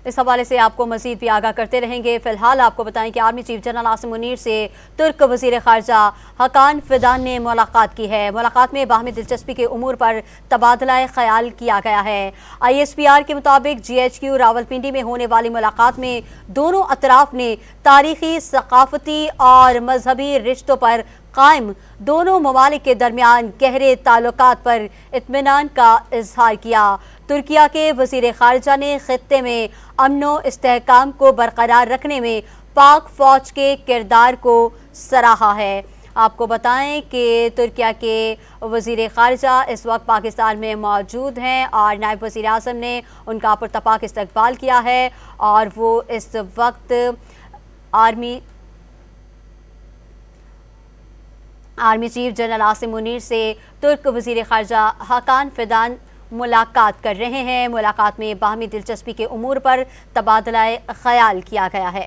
اس حوالے سے آپ کو مزید بھی آگاہ کرتے رہیں گے۔ فی الحال آپ کو بتائیں کہ army chief general Asim Munir سے ترک وزیر خارجہ حقان فیدان نے ملاقات کی ہے۔ ملاقات میں باہمی دلچسپی کے امور پر تبادلہ خیال کیا گیا ہے۔ ISPR کے مطابق GHQ راولپنڈی میں ہونے والی ملاقات میں دونوں اطراف نے تاریخی، ثقافتی اور مذہبی رشتوں پر قائم دونوں ممالک کے درمیان گہرے تعلقات پر اطمینان کا اظہار کیا۔ ترکیہ کے وزیر خارجہ نے خطے میں امن و استحکام کو برقرار رکھنے میں پاک فوج کے کردار کو سراہا ہے۔ آپ کو بتائیں کہ ترکیہ کے وزیر خارجہ اس وقت پاکستان میں موجود ہیں اور نائب وزیر اعظم نے ان کا پرتپاک استقبال کیا ہے اور وہ اس وقت army chief general Asim Munir سے ترک وزیر خارجہ حقان فیدان ملاقات کر رہے ہیں۔ ملاقات میں باہمی دلچسپی کے امور پر تبادلہ خیال کیا گیا ہے۔